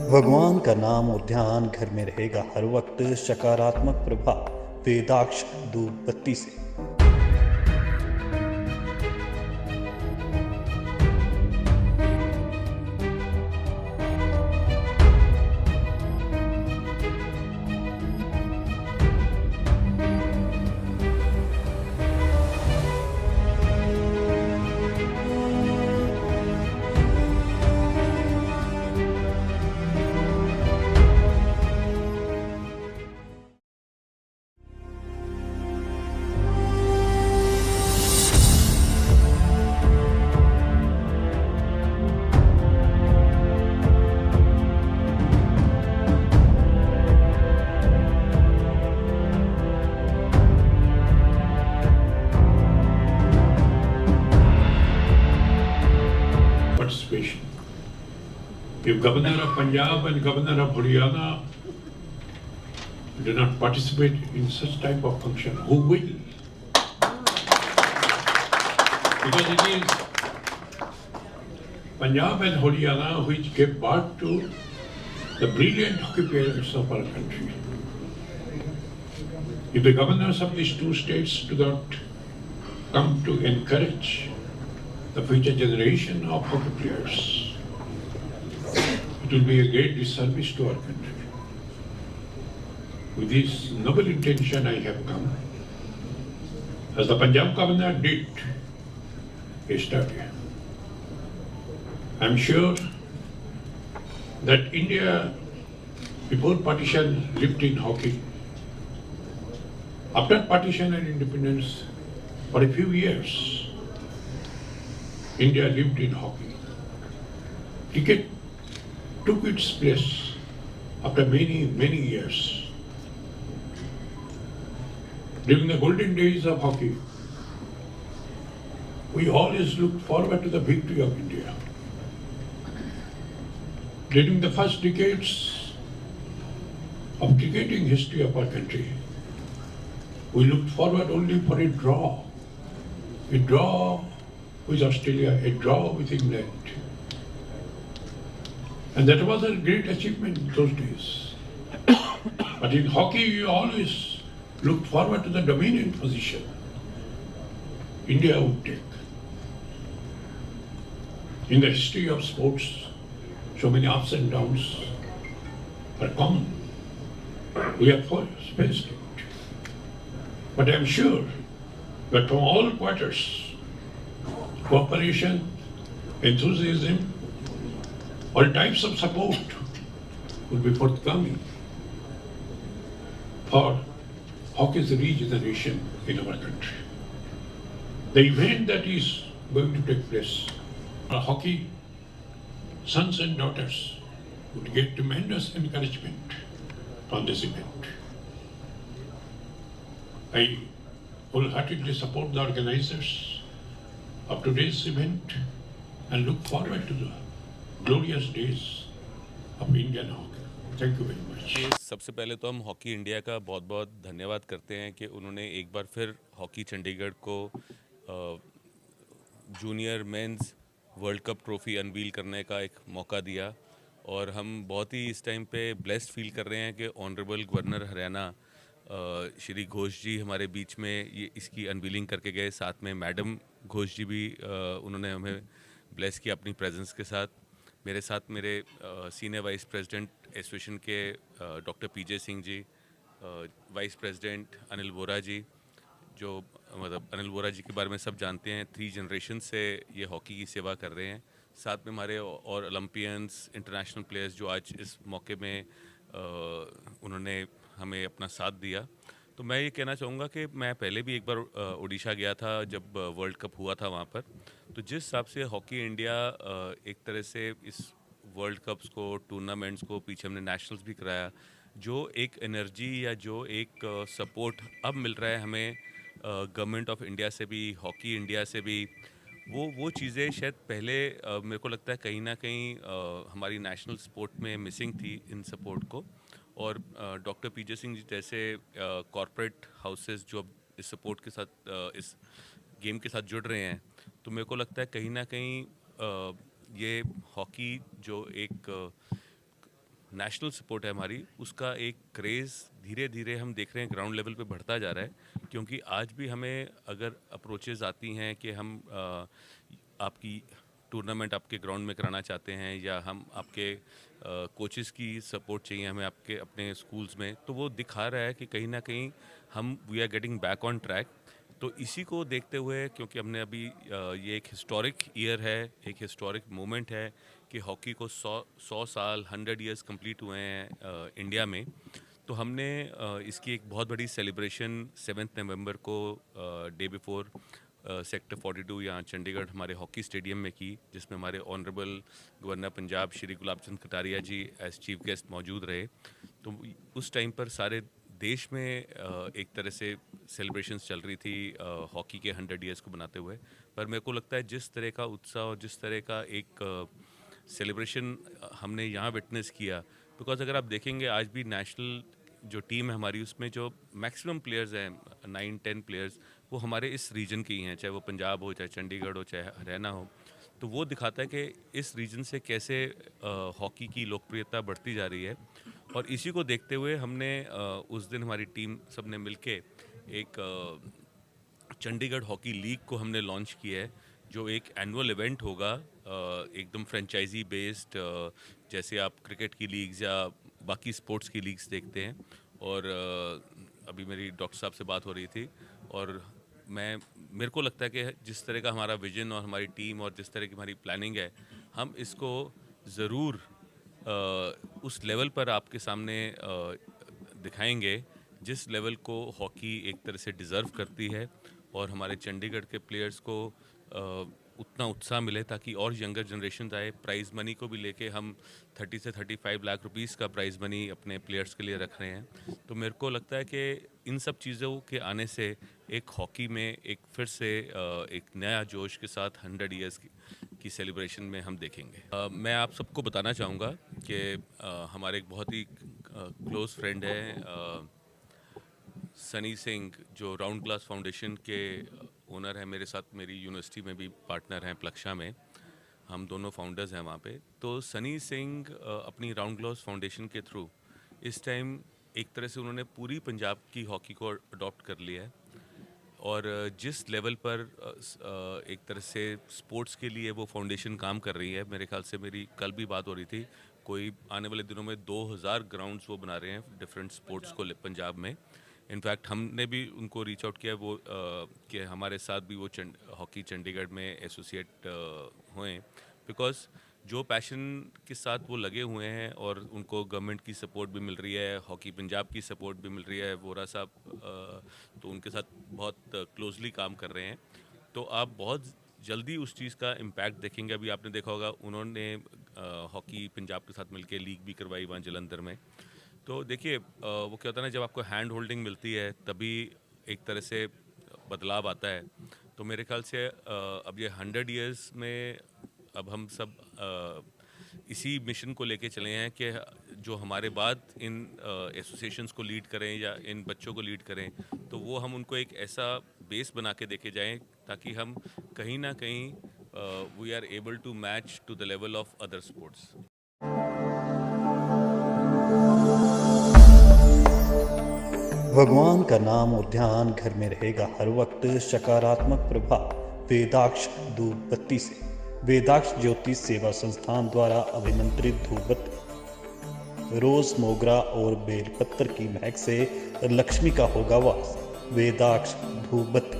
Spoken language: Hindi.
भगवान का नाम और ध्यान घर में रहेगा हर वक्त, सकारात्मक प्रभाव वेदाक्ष धूप बत्ती से। Participation. If Governor of Punjab and Governor of Haryana do not participate in such type of function, who will? Because it is Punjab and Haryana which gave birth to the brilliant hockey players of our country. If the governors of these two states do not come to encourage the future generation of hockey players, it will be a great disservice to our country. With this noble intention I have come, as the Punjab governor did yesterday. I am sure that India, before partition, lived in hockey. After partition and independence, for a few years, India lived in hockey. Cricket took its place after many, many years. During the golden days of hockey, we always looked forward to the victory of India. During the first decades of cricketing history of our country, we looked forward only for a draw with Australia, a draw with England. And that was a great achievement in those days. But in hockey, we always looked forward to the dominant position India would take. In the history of sports, so many ups and downs are common. We have faced it. But I am sure that from all quarters, cooperation, enthusiasm, all types of support will be forthcoming for hockey's regeneration in our country. The event that is going to take place, our hockey sons and daughters would get tremendous encouragement from this event. I wholeheartedly support the organizers of today's event and look forward to the glorious days of Indian hockey. Thank you very much. सबसे पहले तो हम हॉकी इंडिया का बहुत बहुत धन्यवाद करते हैं कि उन्होंने एक बार फिर हॉकी चंडीगढ़ को junior mains world cup trophy unveil करने का एक मौका दिया और हम बहुत ही इस टाइम पे ब्लेस्ड फील कर रहे हैं कि ऑनरेबल गवर्नर हरियाणा श्री घोष जी हमारे बीच में ये इसकी अनवीलिंग करके गए। साथ में मैडम घोष जी भी उन्होंने हमें ब्लेस किया अपनी प्रेजेंस के साथ। मेरे साथ मेरे सीनियर वाइस प्रेसिडेंट एसोसिएशन के डॉक्टर पीजे सिंह जी, वाइस प्रेसिडेंट अनिल वोरा जी, जो मतलब अनिल वोरा जी के बारे में सब जानते हैं, 3 जनरेशन से ये हॉकी की सेवा कर रहे हैं। साथ में हमारे और ओलंपियंस, इंटरनेशनल प्लेयर्स जो आज इस मौके में उन्होंने हमें अपना साथ दिया। तो मैं ये कहना चाहूँगा कि मैं पहले भी एक बार ओडिशा गया था जब वर्ल्ड कप हुआ था वहाँ पर। तो जिस हिसाब से हॉकी इंडिया एक तरह से इस वर्ल्ड कप्स को, टूर्नामेंट्स को, पीछे हमने नेशनल्स भी कराया, जो एक एनर्जी या जो एक सपोर्ट अब मिल रहा है हमें गवर्नमेंट ऑफ इंडिया से भी, हॉकी इंडिया से भी, वो चीज़ें शायद पहले मेरे को लगता है कहीं ना कहीं हमारी नेशनल स्पोर्ट में मिसिंग थी इन सपोर्ट को। और डॉक्टर पीजे सिंह जी जैसे कॉरपोरेट हाउसेस जो अब इस सपोर्ट के साथ इस गेम के साथ जुड़ रहे हैं, तो मेरे को लगता है कहीं ना कहीं ये हॉकी जो एक नेशनल सपोर्ट है हमारी, उसका एक क्रेज़ धीरे धीरे हम देख रहे हैं ग्राउंड लेवल पे बढ़ता जा रहा है। क्योंकि आज भी हमें अगर अप्रोचेज़ आती हैं कि हम आपकी टूर्नामेंट आपके ग्राउंड में कराना चाहते हैं, या हम आपके कोचेस की सपोर्ट चाहिए हमें आपके अपने स्कूल्स में, तो वो दिखा रहा है कि कहीं ना कहीं हम we are getting back on track. तो इसी को देखते हुए, क्योंकि हमने अभी ये एक हिस्टोरिक ईयर है, एक हिस्टोरिक मोमेंट है कि हॉकी को 100 साल 100 ईयर्स कंप्लीट हुए हैं इंडिया में, तो हमने इसकी एक बहुत बड़ी सेलिब्रेशन 7 नवंबर को डे बिफोर सेक्टर 42 यहाँ चंडीगढ़ हमारे हॉकी स्टेडियम में की, जिसमें हमारे ऑनरेबल गवर्नर पंजाब श्री गुलाब चंद कटारिया जी एज चीफ गेस्ट मौजूद रहे। तो उस टाइम पर सारे देश में एक तरह से सेलिब्रेशंस चल रही थी हॉकी के 100 ईयर्स को बनाते हुए। पर मेरे को लगता है जिस तरह का उत्साह और जिस तरह का एक सेलिब्रेशन हमने यहाँ विटनेस किया, बिकॉज अगर आप देखेंगे आज भी नेशनल जो टीम है हमारी, उसमें जो मैक्सिमम प्लेयर्स हैं 9-10 प्लेयर्स, वो हमारे इस रीजन के ही हैं, चाहे वो पंजाब हो, चाहे चंडीगढ़ हो, चाहे हरियाणा हो। तो वो दिखाता है कि इस रीजन से कैसे हॉकी की लोकप्रियता बढ़ती जा रही है। और इसी को देखते हुए हमने उस दिन हमारी टीम सब ने मिलके एक चंडीगढ़ हॉकी लीग को हमने लॉन्च किया है, जो एक एनुअल इवेंट होगा एकदम फ्रेंचाइजी बेस्ड, जैसे आप क्रिकेट की लीग्स या बाकी स्पोर्ट्स की लीग्स देखते हैं। और अभी मेरी डॉक्टर साहब से बात हो रही थी, और मेरे को लगता है कि जिस तरह का हमारा विजन और हमारी टीम और जिस तरह की हमारी प्लानिंग है, हम इसको ज़रूर उस लेवल पर आपके सामने दिखाएंगे जिस लेवल को हॉकी एक तरह से डिज़र्व करती है, और हमारे चंडीगढ़ के प्लेयर्स को उतना उत्साह मिले ताकि और यंगर जनरेशन आए। प्राइज़ मनी को भी लेके हम 30 से 35 लाख रुपीस का प्राइज़ मनी अपने प्लेयर्स के लिए रख रहे हैं। तो मेरे को लगता है कि इन सब चीज़ों के आने से एक हॉकी में एक फिर से एक नया जोश के साथ 100 ईयर्स की सेलिब्रेशन में हम देखेंगे। मैं आप सबको बताना चाहूँगा कि हमारे एक बहुत ही क्लोज़ फ्रेंड है सनी सिंह, जो राउंड ग्लास फाउंडेशन के ओनर हैं, मेरे साथ मेरी यूनिवर्सिटी में भी पार्टनर हैं प्लक्षा में, हम दोनों फाउंडर्स हैं वहाँ पे। तो सनी सिंह अपनी राउंड ग्लास फाउंडेशन के थ्रू इस टाइम एक तरह से उन्होंने पूरी पंजाब की हॉकी को अडॉप्ट कर लिया है, और जिस लेवल पर एक तरह से स्पोर्ट्स के लिए वो फाउंडेशन काम कर रही है, मेरे ख्याल से मेरी कल भी बात हो रही थी, कोई आने वाले दिनों में 2000 ग्राउंड्स वो बना रहे हैं डिफरेंट स्पोर्ट्स को पंजाब में। इनफैक्ट हमने भी उनको रीच आउट किया वो कि हमारे साथ भी वो हॉकी चंडीगढ़ में एसोसिएट हुए, बिकॉज जो पैशन के साथ वो लगे हुए हैं और उनको गवर्नमेंट की सपोर्ट भी मिल रही है, हॉकी पंजाब की सपोर्ट भी मिल रही है, वोरा साहब तो उनके साथ बहुत क्लोजली काम कर रहे हैं। तो आप बहुत जल्दी उस चीज़ का इम्पैक्ट देखेंगे। अभी आपने देखा होगा उन्होंने हॉकी पंजाब के साथ मिलकर लीग भी करवाई वहाँ जलंधर में। तो देखिए वो क्या होता है ना, जब आपको हैंड होल्डिंग मिलती है तभी एक तरह से बदलाव आता है। तो मेरे ख्याल से अब ये 100 ईयर्स में अब हम सब इसी मिशन को लेके चले हैं कि जो हमारे बाद इन एसोसिएशंस को लीड करें या इन बच्चों को लीड करें, तो वो हम उनको एक ऐसा बेस बना के देके जाएं ताकि हम कहीं ना कहीं we are able to match to the level of other sports. भगवान का नाम और ध्यान घर में रहेगा हर वक्त, सकारात्मक प्रभाव वेदाक्ष धूप बत्ती से। वेदाक्ष ज्योति सेवा संस्थान द्वारा अभिमंत्रित धूप बत्ती रोज मोगरा और बेलपत्र की महक से लक्ष्मी का होगा वास। वेदाक्ष धूप बत्ती।